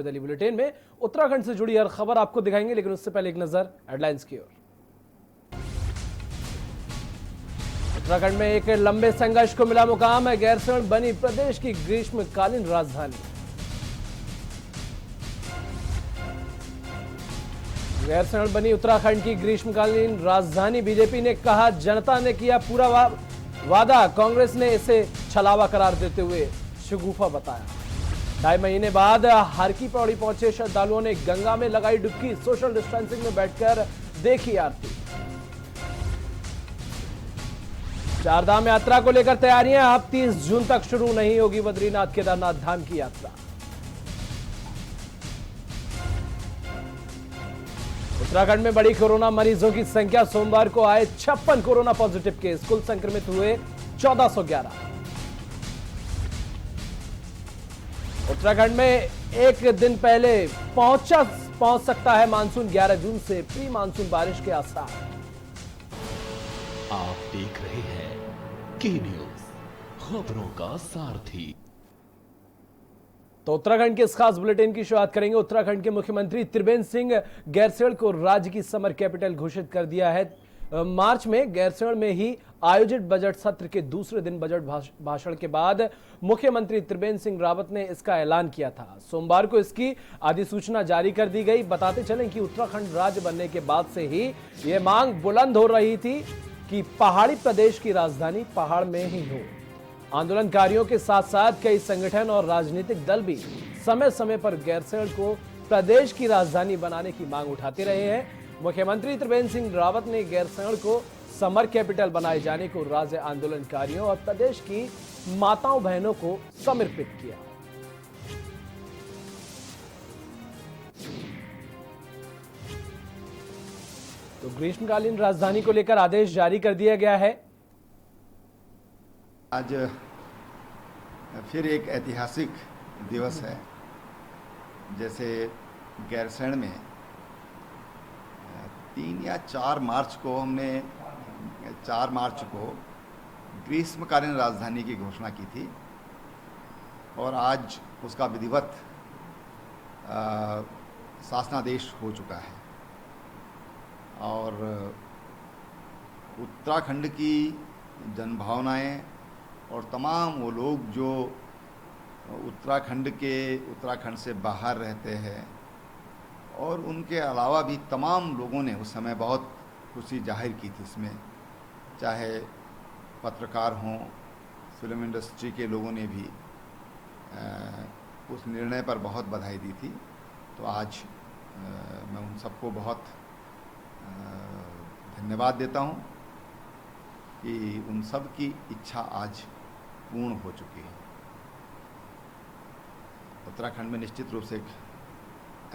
Delhi bulletin में उत्तराखंड से जुड़ी हर खबर आपको दिखाएंगे, लेकिन उससे पहले एक नजर हेडलाइंस की ओर। उत्तराखंड में एक लंबे संघर्ष को मिला मुकाम, गैरसैंण बनी प्रदेश की ग्रीष्मकालीन राजधानी। गैरसैंण बनी उत्तराखंड की ग्रीष्मकालीन राजधानी। बीजेपी ने कहा जनता ने किया पूरा वादा, कांग्रेस ने इसे छलावा करार देते हुए शगुफा बताया। 2.5 महीने बाद हर की पौड़ी पहुंचे श्रद्धालुओं ने गंगा में लगाई डुबकी, सोशल डिस्टेंसिंग में बैठकर देखी आरती। चारधाम यात्रा को लेकर तैयारियां, अब 30 जून तक शुरू नहीं होगी बद्रीनाथ केदारनाथ धाम की यात्रा। उत्तराखंड में बढ़ी कोरोना मरीजों की संख्या, सोमवार को आए 56 कोरोना पॉजिटिव केस, कुल संक्रमित हुए 1411। उत्तराखंड में एक दिन पहले पहुंच सकता है मानसून, 11 जून से प्री मानसून बारिश के आसार। आप देख रहे हैं के न्यूज, खबरों का सारथी। तो उत्तराखंड के इस खास बुलेटिन की शुरुआत करेंगे। उत्तराखंड के मुख्यमंत्री त्रिवेंद्र सिंह गैरसैंण को राज्य की समर कैपिटल घोषित कर दिया है। मार्च में गैरसैंण में ही आयोजित बजट सत्र के दूसरे दिन बजट भाषण के बाद मुख्यमंत्री त्रिवेंद्र सिंह रावत ने इसका ऐलान किया था। सोमवार को इसकी अधिसूचना जारी कर दी गई। बताते चलें कि उत्तराखंड राज्य बनने के बाद से ही यह मांग बुलंद हो रही थी कि पहाड़ी प्रदेश की राजधानी पहाड़ में ही हो। आंदोलनकारियों के साथ साथ कई संगठन और राजनीतिक दल भी समय समय पर गैरसैंण को प्रदेश की राजधानी बनाने की मांग उठाते रहे हैं। मुख्यमंत्री त्रिवेंद्र सिंह रावत ने गैरसैंण को समर कैपिटल बनाए जाने को राज्य आंदोलनकारियों और प्रदेश की माताओं बहनों को समर्पित किया। तो ग्रीष्मकालीन राजधानी को लेकर आदेश जारी कर दिया गया है। आज फिर एक ऐतिहासिक दिवस है। जैसे गैरसैंण में 3 या 4 मार्च को ग्रीष्मकालीन राजधानी की घोषणा की थी और आज उसका विधिवत शासनादेश हो चुका है। और उत्तराखंड की जनभावनाएं और तमाम वो लोग जो उत्तराखंड से बाहर रहते हैं और उनके अलावा भी तमाम लोगों ने उस समय बहुत खुशी जाहिर की थी इसमें, चाहे पत्रकार हों, फिल्म इंडस्ट्री के लोगों ने भी उस निर्णय पर बहुत बधाई दी थी। तो आज मैं उन सबको बहुत धन्यवाद देता हूं कि उन सब की इच्छा आज पूर्ण हो चुकी है। उत्तराखंड में निश्चित रूप से एक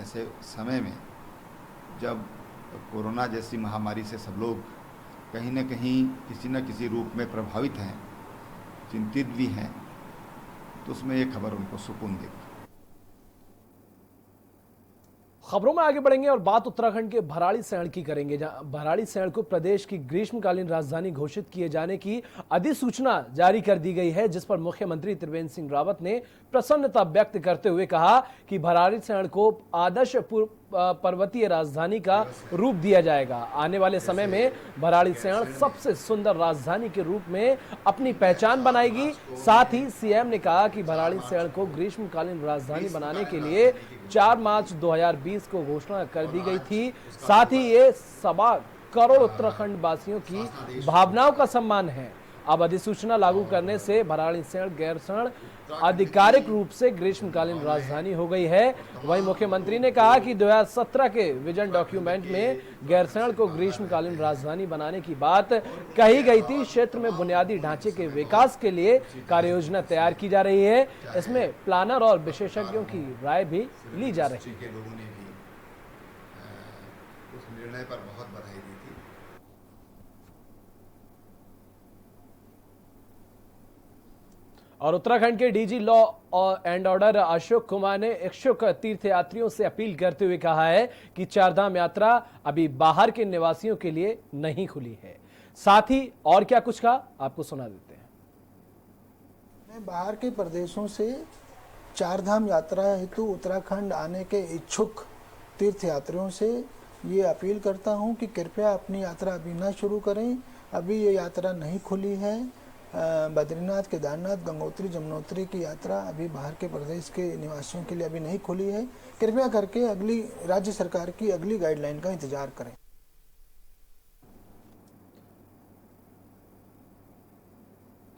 ऐसे समय में जब कोरोना जैसी महामारी से सब लोग कहीं न कहीं किसी न किसी रूप में प्रभावित हैं, चिंतित भी हैं, तो उसमें ये खबर उनको सुकून देगी। खबरों में आगे बढ़ेंगे और बात उत्तराखंड के भराड़ीसैंण की करेंगे, जहां भराड़ीसैंण को प्रदेश की ग्रीष्मकालीन राजधानी घोषित किए जाने की अधिसूचना जारी कर दी गई है, जिस पर मुख्यमंत्री त्रिवेंद्र सिंह रावत ने प्रसन्नता व्यक्त करते हुए कहा कि भराड़ीसैंण को आदर्श पर्वतीय राजधानी का रूप दिया जाएगा। आने वाले समय में भराड़ीसैंण सबसे सुंदर राजधानी के रूप में अपनी पहचान बनाएगी। साथ ही सीएम ने कहा कि भराड़ीसैंण को ग्रीष्मकालीन राजधानी बनाने के लिए 4 मार्च 2020 को घोषणा कर दी गई थी। साथ ही ये 1.25 करोड़ उत्तराखंड वासियों की भावनाओं का सम्मान है। अब अधिसूचना लागू करने से भराड़ीसैंण गैरसैंण आधिकारिक रूप से ग्रीष्मकालीन राजधानी हो गई है। वहीं मुख्यमंत्री ने कहा कि 2017 के विजन डॉक्यूमेंट में गैरसैंण को ग्रीष्मकालीन राजधानी बनाने की बात कही गई थी। क्षेत्र में बुनियादी ढांचे के विकास के लिए कार्ययोजना तैयार की जा रही है। इसमें प्लानर और विशेषज्ञों की राय भी ली जा रही है। लोगों ने भी उस निर्णय पर बहुत बधाई दी थी। और उत्तराखंड के DG law and order Ashok Kumar ने इच्छुक तीर्थयात्रियों से अपील करते हुए कहा है कि चारधाम यात्रा अभी बाहर के निवासियों के लिए नहीं खुली है। साथ ही और क्या कुछ कहा, आपको सुना देते हैं। बाहर के प्रदेशों से चारधाम यात्रा हेतु उत्तराखंड आने के इच्छुक तीर्थयात्रियों से ये अपील करता हूँ कि कृपया अपनी यात्रा अभी ना शुरू करें। अभी ये यात्रा नहीं खुली है। बद्रीनाथ, केदारनाथ, गंगोत्री, जमुनोत्री की यात्रा अभी बाहर के प्रदेश के निवासियों के लिए अभी नहीं खुली है। कृपया करके अगली राज्य सरकार की अगली गाइडलाइन का इंतजार करें।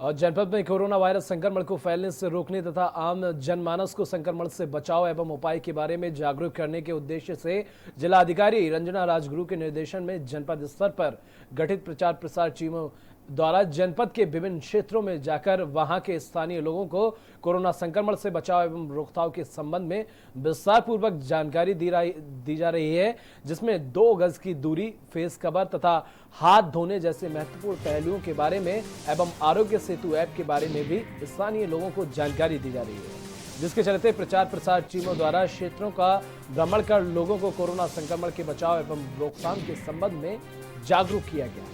और जनपद में कोरोना वायरस संक्रमण को फैलने से रोकने तथा आम जनमानस को संक्रमण से बचाव एवं उपाय के बारे में जागरूक करने के उद्देश्य से जिलाधिकारी रंजना राजगुरु के निर्देशन में जनपद स्तर पर गठित प्रचार प्रसार टीमों द्वारा जनपद के विभिन्न क्षेत्रों में जाकर वहां के स्थानीय लोगों को कोरोना संक्रमण से बचाव एवं रोकथाम के संबंध में विस्तार पूर्वक जानकारी दी जा रही है, जिसमें 2 गज की दूरी, फेस कवर तथा हाथ धोने जैसे महत्वपूर्ण पहलुओं के बारे में एवं आरोग्य सेतु ऐप के बारे में भी स्थानीय लोगों को जानकारी दी जा रही है, जिसके चलते प्रचार प्रसार टीमों द्वारा क्षेत्रों का भ्रमण कर लोगों को कोरोना संक्रमण के बचाव एवं रोकथाम के संबंध में जागरूक किया गया।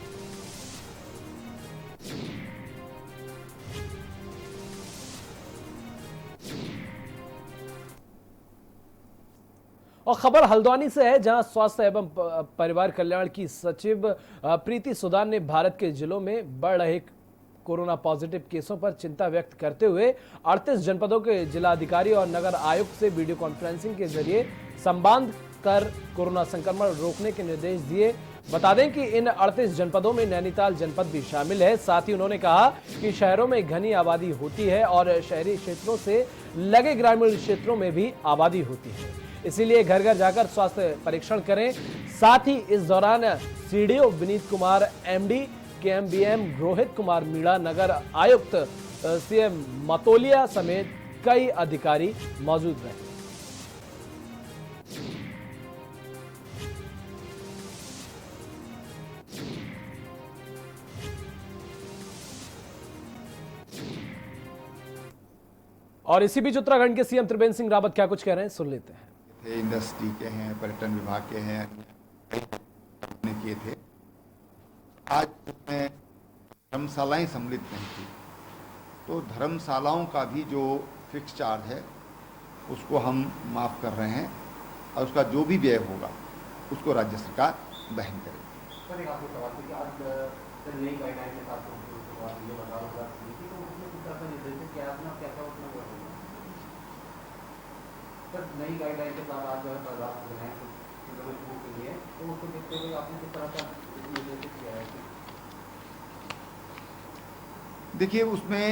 और खबर हल्द्वानी से है, जहां स्वास्थ्य एवं परिवार कल्याण की सचिव प्रीति सुदान ने भारत के जिलों में बढ़ रहे कोरोना पॉजिटिव केसों पर चिंता व्यक्त करते हुए 38 जनपदों के जिलाधिकारी और नगर आयुक्त से वीडियो कॉन्फ्रेंसिंग के जरिए संवाद कर कोरोना संक्रमण रोकने के निर्देश दिए। बता दें कि इन 38 जनपदों में नैनीताल जनपद भी शामिल है। साथ ही उन्होंने कहा कि शहरों में घनी आबादी होती है और शहरी क्षेत्रों से लगे ग्रामीण क्षेत्रों में भी आबादी होती है, इसीलिए घर घर जाकर स्वास्थ्य परीक्षण करें। साथ ही इस दौरान सीडीओ विनीत कुमार, एमडी केएमबीएम रोहित कुमार मीणा, नगर आयुक्त सीएम मतोलिया समेत कई अधिकारी मौजूद रहे। और इसी बीच उत्तराखंड के सीएम त्रिवेंद्र सिंह रावत क्या कुछ कह रहे हैं, सुन लेते हैं। इंडस्ट्री के हैं, पर्यटन विभाग के हैं, ने किए थे। आज उसमें धर्मशालाएं सम्मिलित नहीं थी, तो धर्मशालाओं का भी जो फिक्स चार्ज है उसको हम माफ़ कर रहे हैं और उसका जो भी व्यय होगा उसको राज्य सरकार वहन करेगी। सर, एक आपको सवाल था कि आज नई गाइडलाइन के साथ ये बता रहा तो उसमें कुछ ऐसा निर्देशित किया आपने, क्या क्या उसमें हुआ? सर, नई गाइडलाइन के साथ आज जो है बाजार खुले हैं के लिए, तो उसको देखते हुए आपने किस तरह का निर्देशित किया है? देखिए, उसमें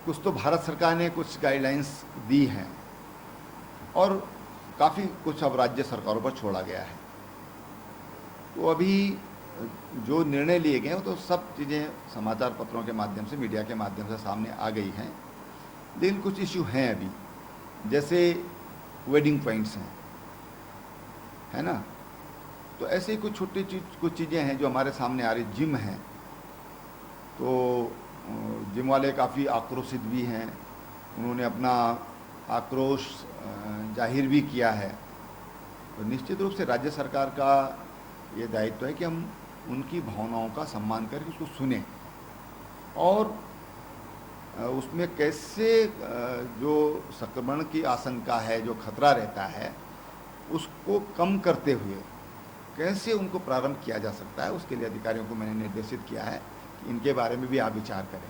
कुछ तो भारत सरकार ने कुछ गाइडलाइंस दी हैं और काफ़ी कुछ अब राज्य सरकारों पर छोड़ा गया है। तो अभी जो निर्णय लिए गए वो तो सब चीज़ें समाचार पत्रों के माध्यम से, मीडिया के माध्यम से सामने आ गई हैं, लेकिन कुछ इश्यू हैं अभी, जैसे वेडिंग पॉइंट्स हैं, है ना, तो ऐसे ही कुछ छोटी कुछ चीज़ें हैं जो हमारे सामने आ रही। जिम हैं, तो जिम वाले काफ़ी आक्रोशित भी हैं, उन्होंने अपना आक्रोश जाहिर भी किया है। तो निश्चित रूप से राज्य सरकार का ये दायित्व है कि हम उनकी भावनाओं का सम्मान करके उसको सुने और उसमें कैसे जो संक्रमण की आशंका है, जो खतरा रहता है, उसको कम करते हुए कैसे उनको प्रारंभ किया जा सकता है, उसके लिए अधिकारियों को मैंने निर्देशित किया है कि इनके बारे में भी आप विचार करें।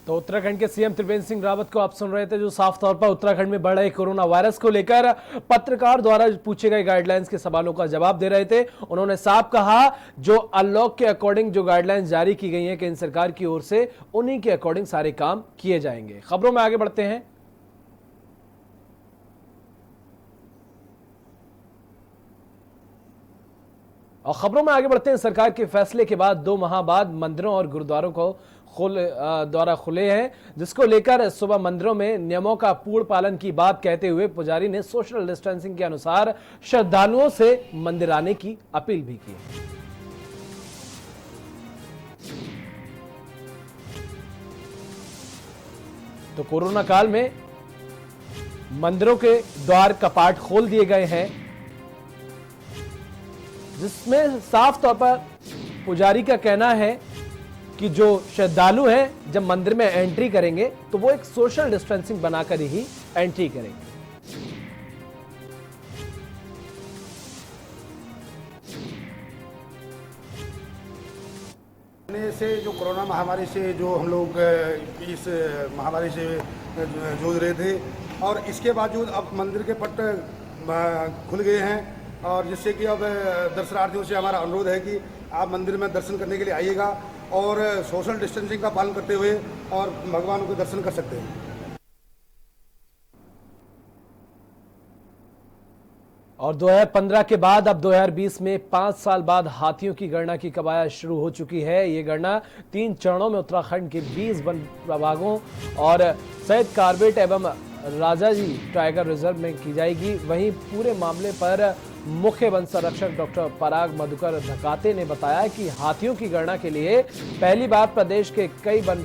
तो उत्तराखंड के सीएम त्रिवेंद्र सिंह रावत को आप सुन रहे थे, जो साफ तौर पर उत्तराखंड में बढ़ रहे कोरोना वायरस को लेकर पत्रकार द्वारा पूछे गए गाइडलाइंस के सवालों का जवाब दे रहे थे। उन्होंने साफ कहा, जो अनलॉक के अकॉर्डिंग जो गाइडलाइंस जारी की गई हैं केंद्र सरकार की ओर से, उन्हीं के अकॉर्डिंग सारे काम किए जाएंगे। खबरों में आगे बढ़ते हैं। और खबरों में आगे बढ़ते हैं। सरकार के फैसले के बाद 2 माह बाद मंदिरों और गुरुद्वारों को द्वारा खुले हैं, जिसको लेकर सुबह मंदिरों में नियमों का पूर्ण पालन की बात कहते हुए पुजारी ने सोशल डिस्टेंसिंग के अनुसार श्रद्धालुओं से मंदिर आने की अपील भी की। तो कोरोना काल में मंदिरों के द्वार कपाट खोल दिए गए हैं, जिसमें साफ तौर पर पुजारी का कहना है कि जो श्रद्धालु हैं जब मंदिर में एंट्री करेंगे तो वो एक सोशल डिस्टेंसिंग बनाकर ही एंट्री करेंगे। से जो कोरोना महामारी से जो हम लोग इस महामारी से जूझ रहे थे, और इसके बावजूद अब मंदिर के पट खुल गए हैं, और जिससे कि अब दर्शनार्थियों से हमारा अनुरोध है कि आप मंदिर में दर्शन करने के लिए आइएगा और सोशल डिस्टेंसिंग का पालन करते हुए और भगवान को दर्शन कर सकते हैं। और 2015 के बाद अब 2020 में 5 साल बाद हाथियों की गणना की कवायद शुरू हो चुकी है। ये गणना 3 चरणों में उत्तराखंड के 20 वन प्रभागों और सैयद कार्बेट एवं राजाजी टाइगर रिजर्व में की जाएगी। वहीं पूरे मामले पर मुख्य वन संरक्षक डॉक्टर पराग मधुकर धकाते ने बताया कि हाथियों की गणना के लिए पहली बार प्रदेश के कई वन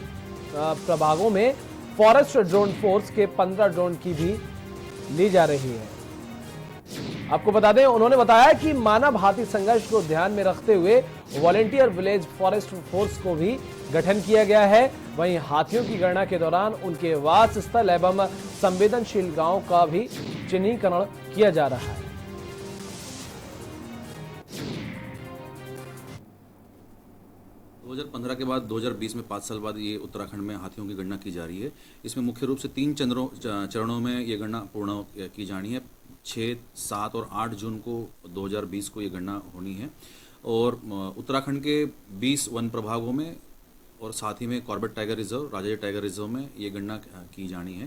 प्रभागों में फॉरेस्ट ड्रोन फोर्स के 15 ड्रोन की भी ली जा रही है। आपको बता दें, उन्होंने बताया कि मानव हाथी संघर्ष को ध्यान में रखते हुए वॉलेंटियर विलेज फॉरेस्ट फोर्स को भी गठन किया गया है। वहीं हाथियों की गणना के दौरान उनके वास स्थल एवं संवेदनशील गांव का भी चिन्हीकरण किया जा रहा है। 2015 के बाद 2020 में 5 साल बाद ये उत्तराखंड में हाथियों की गणना की जा रही है। इसमें मुख्य रूप से 3 चरणों में ये गणना पूर्ण की जानी है। 6, 7 और 8 जून को 2020 को ये गणना होनी है, और उत्तराखंड के 20 वन प्रभागों में और साथ ही में Corbett tiger reserve, Rajaji tiger reserve में ये गणना की जानी है।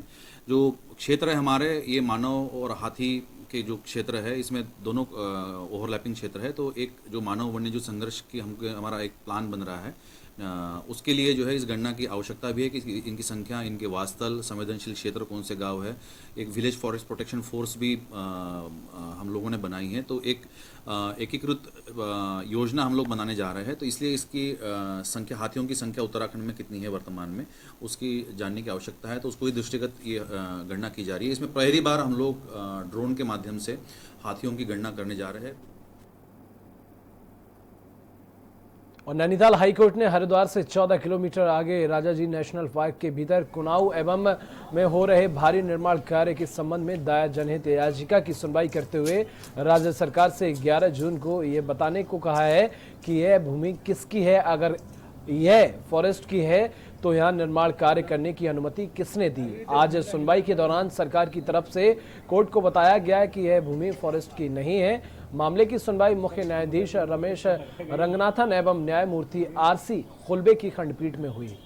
जो क्षेत्र है हमारे, ये मानव और हाथी के जो क्षेत्र है, इसमें दोनों ओवरलैपिंग क्षेत्र है। तो एक जो मानव वन्य जो संघर्ष की हमारा एक प्लान बन रहा है, उसके लिए जो है इस गणना की आवश्यकता भी है कि इनकी संख्या, इनके वास्तल, संवेदनशील क्षेत्र कौन से गांव है। एक विलेज फॉरेस्ट प्रोटेक्शन फोर्स भी हम लोगों ने बनाई है। तो एक एकीकृत योजना हम लोग बनाने जा रहे हैं। तो इसलिए इसकी संख्या, हाथियों की संख्या उत्तराखंड में कितनी है वर्तमान में, उसकी जानने की आवश्यकता है। तो उसको ही दृष्टिगत ये गणना की जा रही है। इसमें पहली बार हम लोग ड्रोन के माध्यम से हाथियों की गणना करने जा रहे हैं। और नैनीताल हाईकोर्ट ने हरिद्वार से 14 किलोमीटर आगे राजाजी नेशनल पार्क के भीतर कुनाऊ एवं में हो रहे भारी निर्माण कार्य के संबंध में दायर जनहित याचिका की सुनवाई करते हुए राज्य सरकार से 11 जून को ये बताने को कहा है कि यह भूमि किसकी है। अगर यह फॉरेस्ट की है तो यहाँ निर्माण कार्य करने की अनुमति किसने दी। आज सुनवाई के दौरान सरकार की तरफ से कोर्ट को बताया गया कि यह भूमि फॉरेस्ट की नहीं है। मामले की सुनवाई मुख्य न्यायाधीश रमेश रंगनाथन एवं न्यायमूर्ति आरसी खुलबे की खंडपीठ में हुई।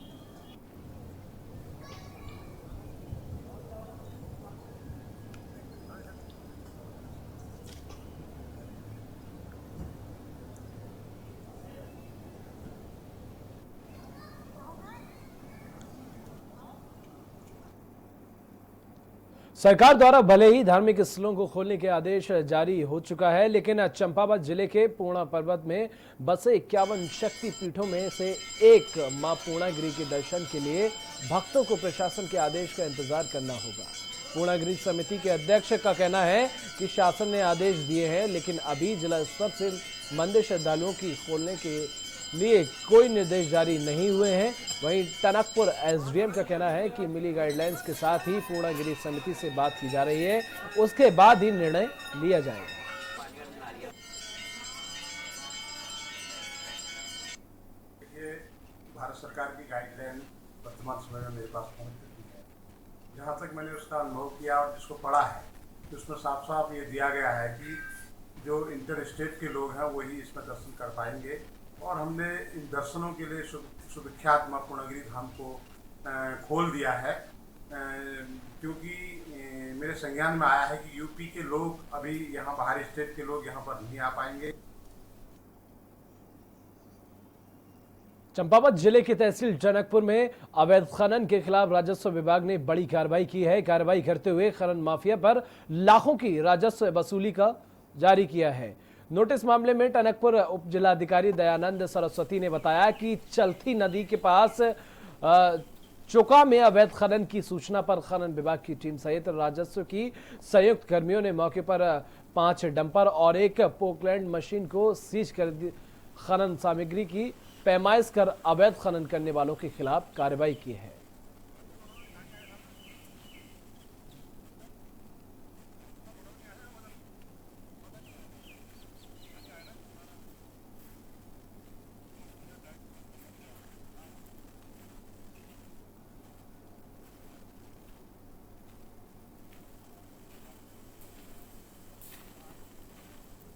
सरकार द्वारा भले ही धार्मिक स्थलों को खोलने के आदेश जारी हो चुका है, लेकिन चंपावत जिले के पूर्णा पर्वत में बसे 51 शक्ति पीठों में से एक मां पूर्णागिरि के दर्शन के लिए भक्तों को प्रशासन के आदेश का इंतजार करना होगा। पूर्णागिरि समिति के अध्यक्ष का कहना है कि शासन ने आदेश दिए हैं, लेकिन अभी जिला स्तर से मंदिर श्रद्धालुओं की खोलने के लिए कोई निर्देश जारी नहीं हुए हैं। वहीं टनकपुर एसडीएम का कहना है कि मिली गाइडलाइंस के साथ ही पूर्णागिरि समिति से बात की जा रही है, उसके बाद ही निर्णय लिया जाएगा। भारत सरकार की गाइडलाइन वर्तमान समय में मेरे पास पहुंच चुकी है। जहाँ तक मैंने उसका अनुभव किया और जिसको पढ़ा है, तो उसमें साफ साफ ये दिया गया है कि जो इंटर स्टेट के लोग हैं वही इसमें दर्शन कर पाएंगे। और हमने इन दर्शनों के लिए सुविख्यात मां पूर्णागिरि धाम को खोल दिया है, क्योंकि मेरे संज्ञान में आया है कि यूपी के लोग अभी यहाँ, बाहरी स्टेट के लोग यहाँ पर नहीं आ पाएंगे। चंपावत जिले के तहसील टनकपुर में अवैध खनन के खिलाफ राजस्व विभाग ने बड़ी कार्रवाई की है। कार्रवाई करते हुए खनन माफिया पर लाखों की राजस्व वसूली का जारी किया है। नोटिस मामले में टनकपुर उप जिलाधिकारी दयानंद सरस्वती ने बताया कि चलथी नदी के पास चोका में अवैध खनन की सूचना पर खनन विभाग की टीम सहित राजस्व की संयुक्त कर्मियों ने मौके पर 5 डंपर और एक पोकलैंड मशीन को सीज कर खनन सामग्री की पैमाइश कर अवैध खनन करने वालों के खिलाफ कार्रवाई की है।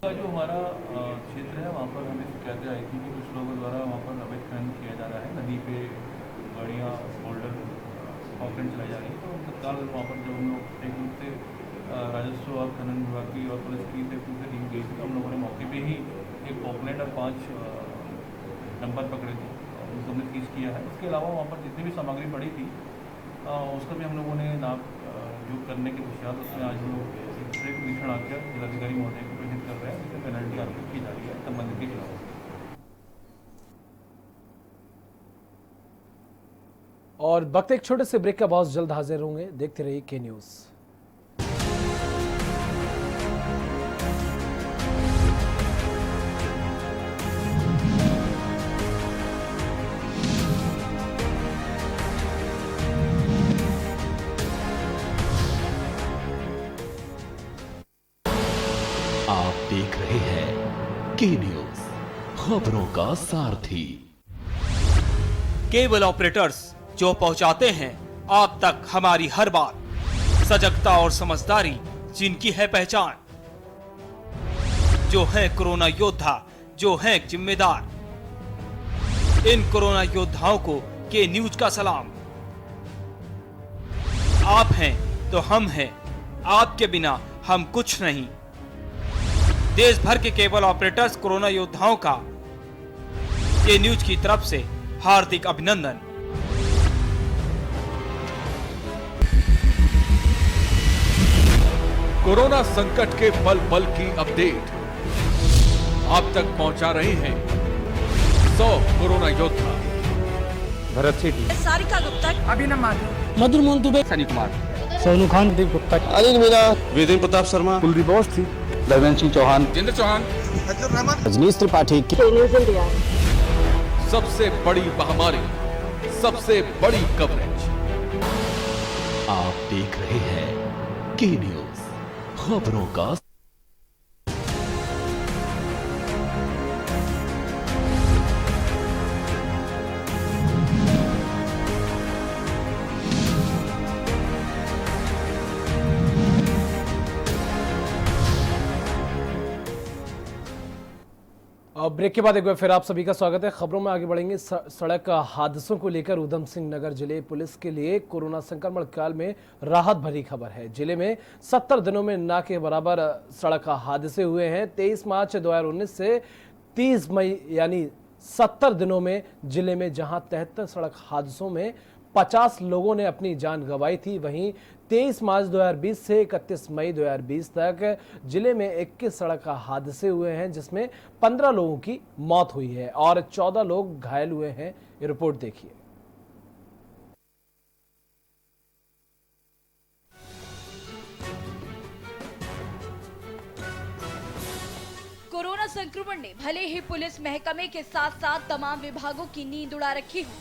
जो हमारा क्षेत्र है वहाँ पर हमें शिकायतें आई थी कि कुछ लोगों द्वारा वहाँ पर अवैध खनन किया जा रहा है। नदी पे गाड़ियाँ बोल्डर पॉकेट चलाई जा रही है। तो तत्काल वहाँ पर जब हम लोग एक रूप से राजस्व और खनन विभाग की और पुलिस की से टीम गई थी तो हम लोगों ने मौके पे ही एक पॉकलेट और 5 डंपर पकड़े थे और उनको हमने सीज किया है। इसके अलावा वहाँ पर जितनी भी सामग्री पड़ी थी उसका भी हम लोगों ने नाप जो करने के पश्चात उसमें आज हम लोग निरीक्षण आकर जिलाधिकारी महोदय को प्रेषित कर रहे हैं, जिसमें पेनल्टी आरोपित की जा रही है संबंधित के खिलाफ। और वक्त एक छोटे से ब्रेक का बहुत जल्द हाजिर होंगे। देखते रहिए के न्यूज़। आप देख रहे हैं के न्यूज़, खबरों का सारथी। केबल ऑपरेटर्स जो पहुंचाते हैं आप तक हमारी हर बात, सजगता और समझदारी जिनकी है पहचान, जो है कोरोना योद्धा, जो है जिम्मेदार। इन कोरोना योद्धाओं को के न्यूज का सलाम। आप हैं तो हम हैं, आपके बिना हम कुछ नहीं। देश भर के केबल ऑपरेटर्स कोरोना योद्धाओं का के न्यूज की तरफ से हार्दिक अभिनंदन। कोरोना संकट के पल पल की अपडेट आप तक पहुंचा रहे हैं 100 कोरोना योद्धा। भरत सेठी, सारिका गुप्ता, अभिनव माथुर, मधुर मोहन दुबे, सनी कुमार, सोनू खान, दीप गुप्ता, अनिल मीना, वेदेंद्र प्रताप शर्मा, कुलदीप बोस थी, लवनेश सिंह चौहान, जितेंद्र चौहान, रजनीश त्रिपाठी। सबसे बड़ी महामारी, सबसे बड़ी कवरेज। आप देख रहे हैं के न्यूज़, खबरों का। ब्रेक के बाद एक बार फिर आप सभी का स्वागत है। खबरों में आगे बढ़ेंगे। सड़क हादसों को लेकर ऊधम सिंह नगर जिले पुलिस के लिए कोरोना संक्रमण काल में राहत भरी खबर है। जिले में 70 दिनों में ना के बराबर सड़क हादसे हुए हैं। 23 मार्च 2019 से 30 मई यानी 70 दिनों में जिले में जहां 73 सड़क हादसों में 50 लोगों ने अपनी जान गंवाई थी, वहीं 23 मार्च 2020 से 31 मई 2020 तक जिले में 21 सड़क हादसे हुए हैं, जिसमें 15 लोगों की मौत हुई है और 14 लोग घायल हुए हैं। ये रिपोर्ट देखिए। कोरोना संक्रमण ने भले ही पुलिस महकमे के साथ साथ तमाम विभागों की नींद उड़ा रखी हो,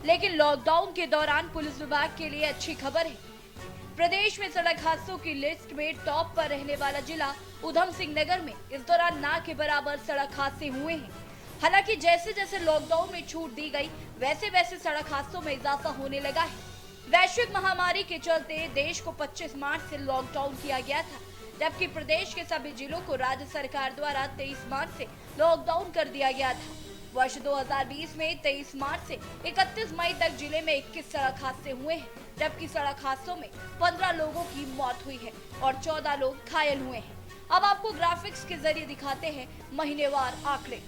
लेकिन लॉकडाउन के दौरान पुलिस विभाग के लिए अच्छी खबर है। प्रदेश में सड़क हादसों की लिस्ट में टॉप पर रहने वाला जिला ऊधम सिंह नगर में इस दौरान ना के बराबर सड़क हादसे हुए हैं। हालांकि जैसे जैसे लॉकडाउन में छूट दी गई, वैसे वैसे सड़क हादसों में इजाफा होने लगा है। वैश्विक महामारी के चलते देश को 25 मार्च से लॉकडाउन किया गया था, जबकि प्रदेश के सभी जिलों को राज्य सरकार द्वारा 23 मार्च से लॉकडाउन कर दिया गया था। वर्ष 2020 में 23 मार्च से 31 मई तक जिले में 21 सड़क हादसे हुए हैं, जबकि सड़क हादसों में 15 लोगों की मौत हुई है और 14 लोग घायल हुए हैं। अब आपको ग्राफिक्स के जरिए दिखाते हैं महीनेवार आंकड़े।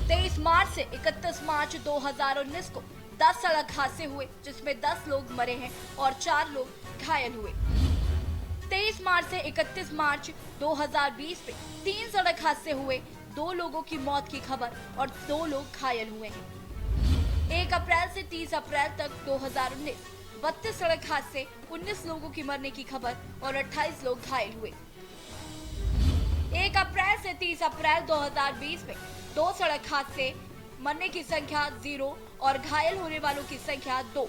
23 मार्च से 31 मार्च 2019 को 10 सड़क हादसे हुए, जिसमें 10 लोग मरे हैं और 4 लोग घायल हुए। 23 मार्च से 31 मार्च 2020 में 3 सड़क हादसे हुए, 2 लोगों की मौत की खबर और 2 लोग घायल हुए हैं। 1 अप्रैल से 30 अप्रैल तक 2019 32 सड़क हादसे, 19 लोगों की मरने की खबर और 28 लोग घायल हुए। 1 अप्रैल से 30 अप्रैल 2020 में 2 सड़क हादसे, मरने की संख्या 0 और घायल होने वालों की संख्या 2।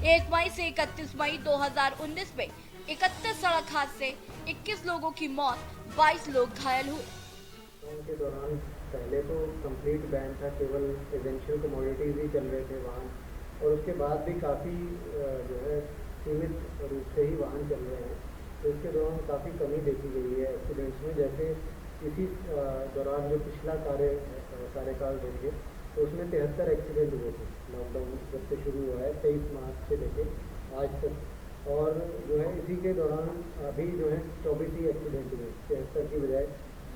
1 मई से 31 मई 2019 में 31 सड़क हादसे, 21 लोगों की मौत, 22 लोग घायल हुए। के दौरान पहले तो कंप्लीट बैन था, केवल एसेंशियल कमोडिटीज ही चल रहे थे वाहन, और उसके बाद भी काफ़ी जो है सीमित रूप से ही वाहन चल रहे हैं। तो इसके दौरान काफ़ी कमी देखी गई है एक्सीडेंट्स में। जैसे इसी दौरान जो पिछला कार्यकाल देखे तो उसमें 73 एक्सीडेंट हुए थे लॉकडाउन जब से शुरू हुआ है 23 मार्च से लेके आज तक, और जो है इसी के दौरान अभी जो है 24 ही एक्सीडेंट हुए, 73 की बजाय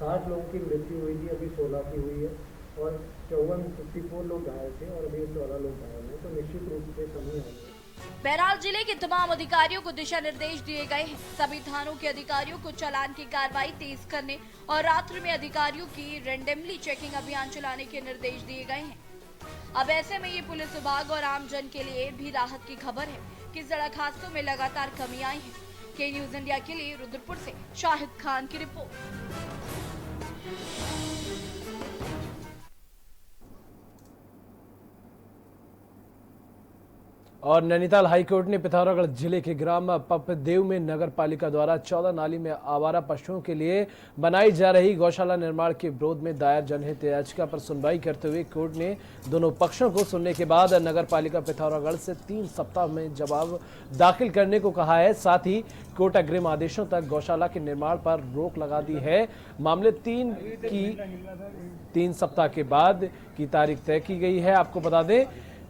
60 लोगों की मृत्यु हुई थी, अभी 16 की हुई है, और 54 लोग घायल थे और अभी 14 लोग घायल हैं। तो निश्चित रूप से कमी आई है। बहरहाल जिले के तमाम अधिकारियों को दिशा निर्देश दिए गए हैं। सभी थानों के अधिकारियों को चालान की कार्रवाई तेज करने और रात्रि में अधिकारियों की रैंडमली चेकिंग अभियान चलाने के निर्देश दिए गए हैं। अब ऐसे में ये पुलिस विभाग और आम जन के लिए भी राहत की खबर है कि सड़क हादसों में लगातार कमी आई है। के न्यूज इंडिया के लिए रुद्रपुर से शाहिद खान की रिपोर्ट। और नैनीताल हाईकोर्ट ने पिथौरागढ़ जिले के ग्राम पपदेव में नगर पालिका द्वारा 14 नाली में आवारा पशुओं के लिए बनाई जा रही गौशाला निर्माण के विरोध में दायर जनहित याचिका पर सुनवाई करते हुए कोर्ट ने दोनों पक्षों को सुनने के बाद नगर पालिका पिथौरागढ़ से 3 सप्ताह में जवाब दाखिल करने को कहा है। साथ ही कोर्ट अग्रिम आदेशों तक गौशाला के निर्माण पर रोक लगा दी है। मामले 3 सप्ताह के बाद की तारीख तय की गई है। आपको बता दें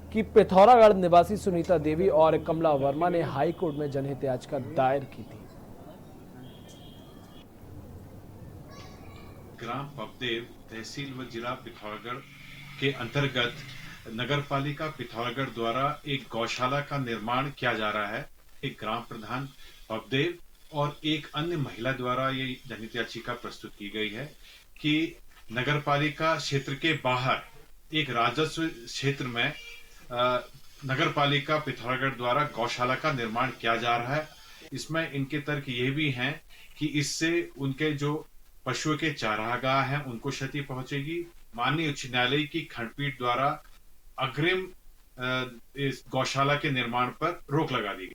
कि पिथौरागढ़ निवासी सुनीता देवी और कमला वर्मा ने हाई कोर्ट में जनहित याचिका दायर की थी। ग्राम पपदेव तहसील व जिला पिथौरागढ़ के अंतर्गत नगर पालिका पिथौरागढ़ द्वारा एक गौशाला का निर्माण किया जा रहा है। एक ग्राम प्रधान पपदेव और एक अन्य महिला द्वारा ये जनहित याचिका प्रस्तुत की गई है कि नगर पालिका क्षेत्र के बाहर एक राजस्व क्षेत्र में नगर पालिका पिथौरागढ़ द्वारा गौशाला का निर्माण किया जा रहा है। इसमें इनके तर्क ये भी हैं कि इससे उनके जो पशुओं के चारागाह हैं उनको क्षति पहुंचेगी। माननीय उच्च न्यायालय की खंडपीठ द्वारा अग्रिम इस गौशाला के निर्माण पर रोक लगा दी गई।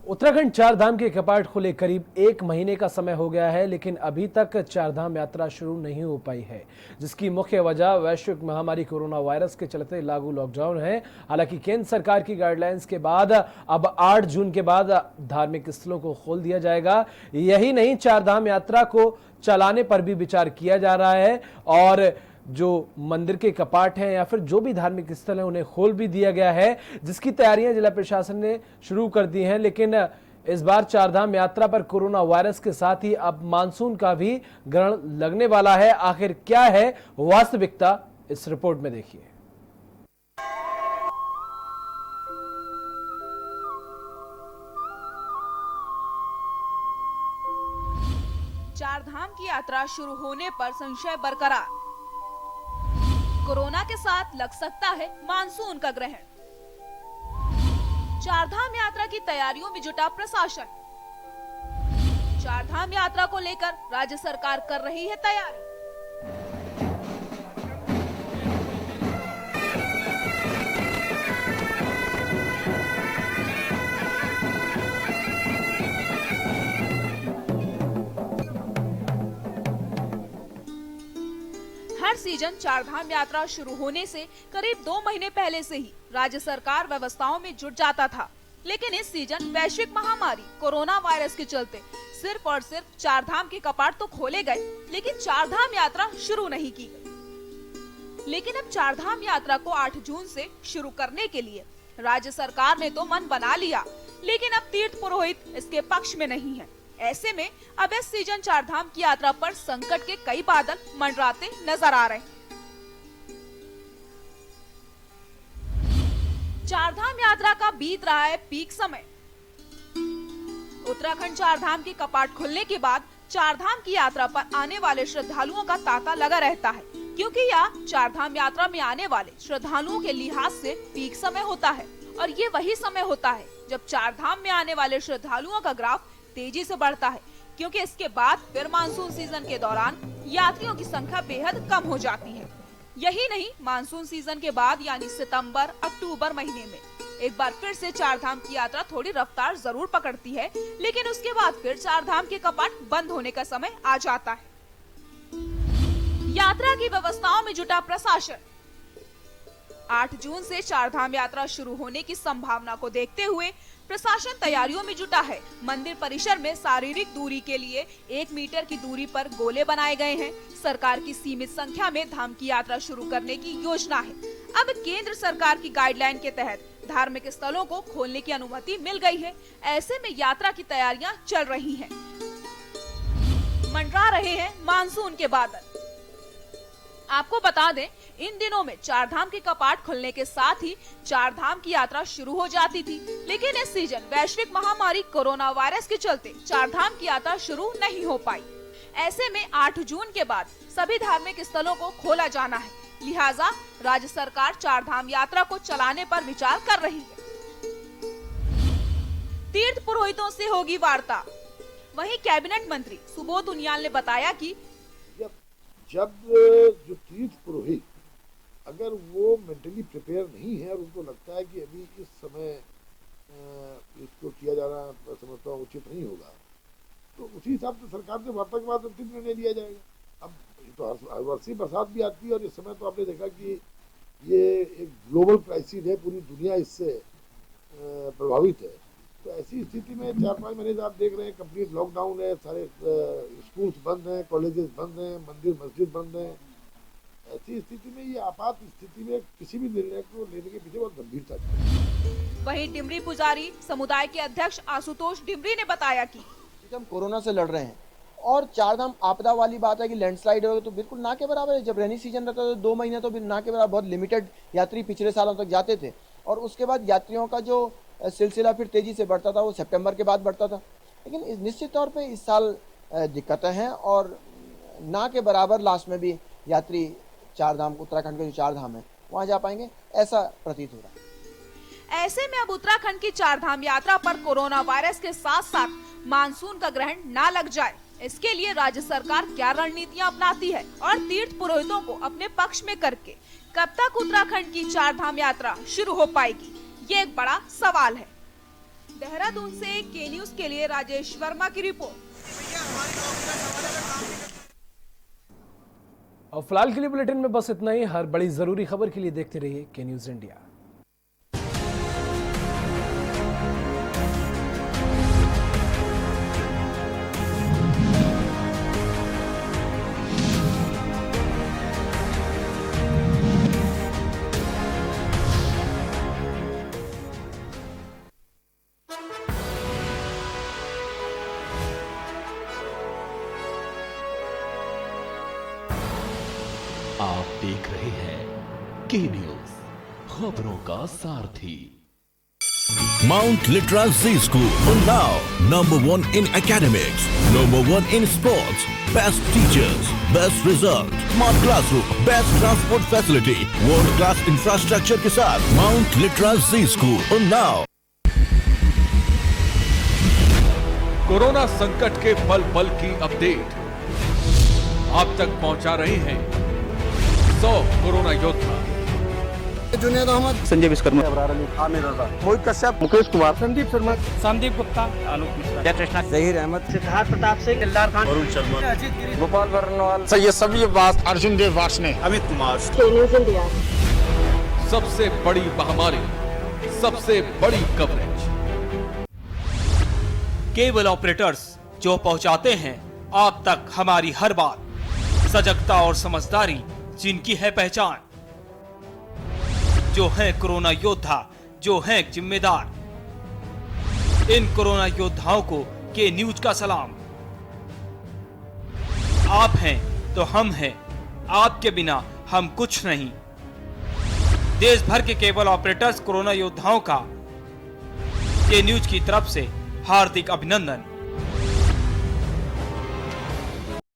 उत्तराखंड चारधाम के कपाट खुले करीब 1 महीने का समय हो गया है, लेकिन अभी तक चारधाम यात्रा शुरू नहीं हो पाई है, जिसकी मुख्य वजह वैश्विक महामारी कोरोना वायरस के चलते लागू लॉकडाउन है। हालांकि केंद्र सरकार की गाइडलाइंस के बाद अब 8 जून के बाद धार्मिक स्थलों को खोल दिया जाएगा। यही नहीं, चारधाम यात्रा को चलाने पर भी विचार किया जा रहा है और जो मंदिर के कपाट हैं या फिर जो भी धार्मिक स्थल हैं उन्हें खोल भी दिया गया है, जिसकी तैयारियां जिला प्रशासन ने शुरू कर दी हैं। लेकिन इस बार चारधाम यात्रा पर कोरोना वायरस के साथ ही अब मानसून का भी ग्रहण लगने वाला है। आखिर क्या है वास्तविकता, इस रिपोर्ट में देखिए। चारधाम की यात्रा शुरू होने पर संशय बरकरार। कोरोना के साथ लग सकता है मानसून का ग्रहण। चारधाम यात्रा की तैयारियों में जुटा प्रशासन। चारधाम यात्रा को लेकर राज्य सरकार कर रही है तैयारी। हर सीजन चारधाम यात्रा शुरू होने से करीब 2 महीने पहले से ही राज्य सरकार व्यवस्थाओं में जुट जाता था, लेकिन इस सीजन वैश्विक महामारी कोरोना वायरस के चलते सिर्फ और सिर्फ चारधाम के कपाट तो खोले गए, लेकिन चारधाम यात्रा शुरू नहीं की गई। लेकिन अब चारधाम यात्रा को 8 जून से शुरू करने के लिए राज्य सरकार ने तो मन बना लिया, लेकिन अब तीर्थ पुरोहित इसके पक्ष में नहीं है। ऐसे में अब इस सीजन चारधाम की यात्रा पर संकट के कई बादल मंडराते नजर आ रहे हैं। चारधाम यात्रा का बीत रहा है पीक समय। उत्तराखंड चारधाम के कपाट खुलने के बाद चारधाम की यात्रा पर आने वाले श्रद्धालुओं का तांता लगा रहता है। क्योंकि यह चारधाम यात्रा में आने वाले श्रद्धालुओं के लिहाज से पीक समय होता है और ये वही समय होता है जब चारधाम में आने वाले श्रद्धालुओं का ग्राफ तेजी से बढ़ता है, क्योंकि इसके बाद फिर मानसून सीजन के दौरान यात्रियों की संख्या बेहद कम हो जाती है। यही नहीं, मानसून सीजन के बाद यानी सितंबर अक्टूबर महीने में एक बार फिर से चारधाम की यात्रा थोड़ी रफ्तार जरूर पकड़ती है, लेकिन उसके बाद फिर चारधाम के कपाट बंद होने का समय आ जाता है। यात्रा की व्यवस्थाओं में जुटा प्रशासन। 8 जून से चारधाम यात्रा शुरू होने की संभावना को देखते हुए प्रशासन तैयारियों में जुटा है। मंदिर परिसर में शारीरिक दूरी के लिए 1 मीटर की दूरी पर गोले बनाए गए हैं। सरकार की सीमित संख्या में धाम की यात्रा शुरू करने की योजना है। अब केंद्र सरकार की गाइडलाइन के तहत धार्मिक स्थलों को खोलने की अनुमति मिल गई है। ऐसे में यात्रा की तैयारियां चल रही हैं। मंडरा रहे हैं मानसून के बादल। आपको बता दें, इन दिनों में चारधाम के कपाट खुलने के साथ ही चारधाम की यात्रा शुरू हो जाती थी, लेकिन इस सीजन वैश्विक महामारी कोरोना वायरस के चलते चारधाम की यात्रा शुरू नहीं हो पाई। ऐसे में 8 जून के बाद सभी धार्मिक स्थलों को खोला जाना है, लिहाजा राज्य सरकार चारधाम यात्रा को चलाने पर विचार कर रही है। तीर्थ पुरोहितों से होगी वार्ता। वहीं कैबिनेट मंत्री सुबोध उनियाल ने बताया कि जब जो तीर्थ पुरोहित अगर वो मेंटली प्रिपेयर नहीं है और उनको लगता है कि अभी इस समय इसको किया जाना समझता हूँ उचित नहीं होगा, तो उसी हिसाब से सरकार से वार्ता के बाद अंतिम निर्णय लिया जाएगा। अब तो हर वर्षीय बरसात भी आती है और इस समय तो आपने देखा कि ये एक ग्लोबल क्राइसिस है, पूरी दुनिया इससे प्रभावित है। तो ऐसी स्थिति में 4-5 महीने से आप देख रहे हैं कंप्लीट लॉकडाउन है, सारे स्कूल्स बंद हैं, कॉलेजेस बंद हैं, मंदिर मस्जिद बंद हैं। ऐसी स्थिति में ये आपात स्थिति में किसी भी निर्णय को लेने के पीछे बहुत गंभीरता है। वहीं डिमरी पुजारी समुदाय के अध्यक्ष आशुतोष डिमरी ने बताया कि हम कोरोना से लड़ रहे हैं और चारधाम आपदा वाली बात है कि लैंडस्लाइड हो तो बिल्कुल ना के बराबर है। जब रेनी सीजन रहता था तो 2 महीने तो ना के बराबर बहुत लिमिटेड यात्री पिछले सालों तक जाते थे और उसके बाद यात्रियों का जो सिलसिला फिर तेजी से बढ़ता था, वो सितंबर के बाद बढ़ता था। लेकिन निश्चित तौर पे इस साल दिक्कतें हैं और ना के बराबर लास्ट में भी यात्री चारधाम, उत्तराखंड के जो चारधाम है वहाँ जा पाएंगे, ऐसा प्रतीत हो रहा है। ऐसे में अब उत्तराखंड की चारधाम यात्रा पर कोरोना वायरस के साथ साथ मानसून का ग्रहण ना लग जाए, इसके लिए राज्य सरकार क्या रणनीतियां अपनाती है और तीर्थ पुरोहितों को अपने पक्ष में करके कब तक उत्तराखंड की चारधाम यात्रा शुरू हो पाएगी, ये एक बड़ा सवाल है। देहरादून से के न्यूज के लिए राजेश वर्मा की रिपोर्ट। और फिलहाल के लिए बुलेटिन में बस इतना ही। हर बड़ी जरूरी खबर के लिए देखते रहिए के न्यूज इंडिया। आप देख रहे हैं के न्यूज, खबरों का सारथी। Mount Litra Z School, Unnao, #1 in academics, #1 in sports, best teachers, best result, smart classroom, best transport facility, world class infrastructure के साथ Mount Litra Z School, Unnao। Corona संकट के पल पल की अपडेट आप तक पहुंचा रहे हैं 100 कोरोना योद्धा। जुनेद अहमद, संजय विश्वकर्मा, अबरार अली, आमिर रजा, मोहित कश्यप, मुकेश कुमार, संदीप शर्मा, संदीप गुप्ता, आलोक मिश्रा, जयकृष्णा, जहीर अहमद, सिद्धार्थ प्रताप सिंह, दिलदार खान, वरुण शर्मा, अजीत गिरी, गोपाल बरनवाल, सैयद सभी अब्बास, अर्जुन देव वार्ष्णे, अमित कुमार। सबसे बड़ी महामारी, सबसे बड़ी कवरेज। केबल ऑपरेटर्स जो पहुंचाते हैं आप तक हमारी हर बात, सजगता और समझदारी जिनकी है पहचान, जो है कोरोना योद्धा, जो है जिम्मेदार। इन कोरोना योद्धाओं को के न्यूज का सलाम। आप हैं तो हम हैं, आपके बिना हम कुछ नहीं। देश भर के केबल ऑपरेटर्स कोरोना योद्धाओं का के न्यूज की तरफ से हार्दिक अभिनंदन।